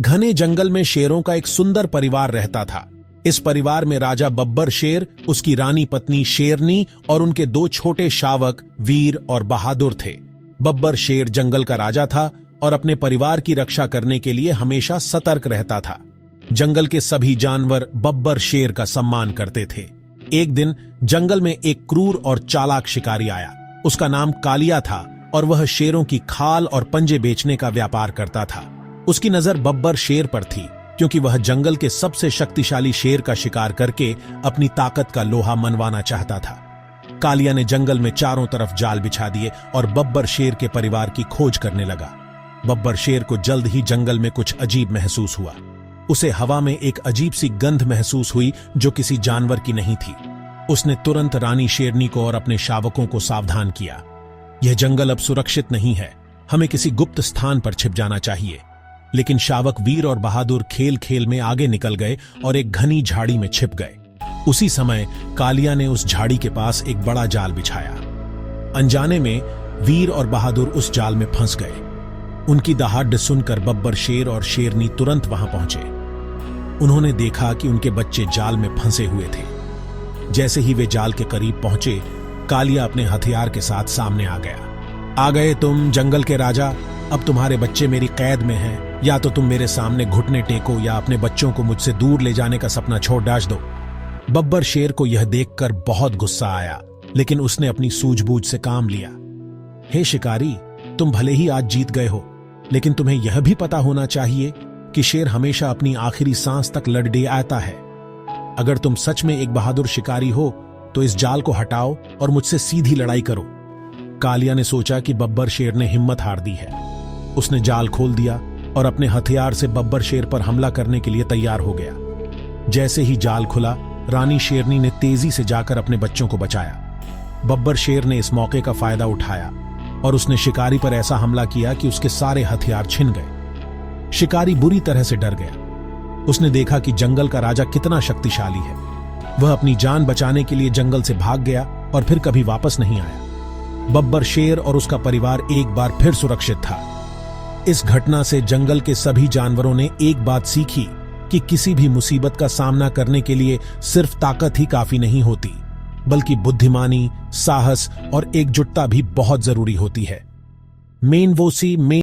घने जंगल में शेरों का एक सुंदर परिवार रहता था। इस परिवार में राजा बब्बर शेर, उसकी रानी पत्नी शेरनी और उनके दो छोटे शावक वीर और बहादुर थे। बब्बर शेर जंगल का राजा था और अपने परिवार की रक्षा करने के लिए हमेशा सतर्क रहता था। जंगल के सभी जानवर बब्बर शेर का सम्मान करते थे। एक दिन जंगल में एक क्रूर और चालाक शिकारी आया। उसका नाम कालिया था और वह शेरों की खाल और पंजे बेचने का व्यापार करता था। उसकी नजर बब्बर शेर पर थी क्योंकि वह जंगल के सबसे शक्तिशाली शेर का शिकार करके अपनी ताकत का लोहा मनवाना चाहता था। कालिया ने जंगल में चारों तरफ जाल बिछा दिए और बब्बर शेर के परिवार की खोज करने लगा। बब्बर शेर को जल्द ही जंगल में कुछ अजीब महसूस हुआ। उसे हवा में एक अजीब सी गंध महसूस हुई जो किसी जानवर की नहीं थी। उसने तुरंत रानी शेरनी को और अपने शावकों को सावधान किया। यह जंगल अब सुरक्षित नहीं है, हमें किसी गुप्त स्थान पर छिप जाना चाहिए। लेकिन शावक वीर और बहादुर खेल खेल में आगे निकल गए और एक घनी झाड़ी में छिप गए। उसी समय कालिया ने उस झाड़ी के पास एक बड़ा जाल बिछाया। अनजाने में वीर और बहादुर उस जाल में फंस गए। उनकी दहाड़ सुनकर बब्बर शेर और शेरनी तुरंत वहां पहुंचे। उन्होंने देखा कि उनके बच्चे जाल में फंसे हुए थे। जैसे ही वे जाल के करीब पहुंचे, कालिया अपने हथियार के साथ सामने आ गया। आ गए तुम जंगल के राजा, अब तुम्हारे बच्चे मेरी कैद में हैं। या तो तुम मेरे सामने घुटने टेको या अपने बच्चों को मुझसे दूर ले जाने का सपना छोड़ डाल दो। बब्बर शेर को यह देखकर बहुत गुस्सा आया, लेकिन उसने अपनी सूझबूझ से काम लिया। हे शिकारी, तुम भले ही आज जीत गए हो, लेकिन तुम्हें यह भी पता होना चाहिए कि शेर हमेशा अपनी आखिरी सांस तक लड़े आता है। अगर तुम सच में एक बहादुर शिकारी हो तो इस जाल को हटाओ और मुझसे सीधी लड़ाई करो। कालिया ने सोचा कि बब्बर शेर ने हिम्मत हार दी है। उसने जाल खोल दिया और अपने हथियार से बब्बर शेर पर हमला करने के लिए तैयार हो गया। जैसे ही जाल खुला, रानी शेरनी ने तेजी से जाकर अपने बच्चों को बचाया। बब्बर शेर ने इस मौके का फायदा उठाया और उसने शिकारी पर ऐसा हमला किया कि उसके सारे हथियार छिन गए। शिकारी बुरी तरह से डर गया। उसने देखा कि जंगल का राजा कितना शक्तिशाली है। वह अपनी जान बचाने के लिए जंगल से भाग गया और फिर कभी वापस नहीं आया। बब्बर शेर और उसका परिवार एक बार फिर सुरक्षित था। इस घटना से जंगल के सभी जानवरों ने एक बात सीखी कि किसी भी मुसीबत का सामना करने के लिए सिर्फ ताकत ही काफी नहीं होती, बल्कि बुद्धिमानी, साहस और एकजुटता भी बहुत जरूरी होती है।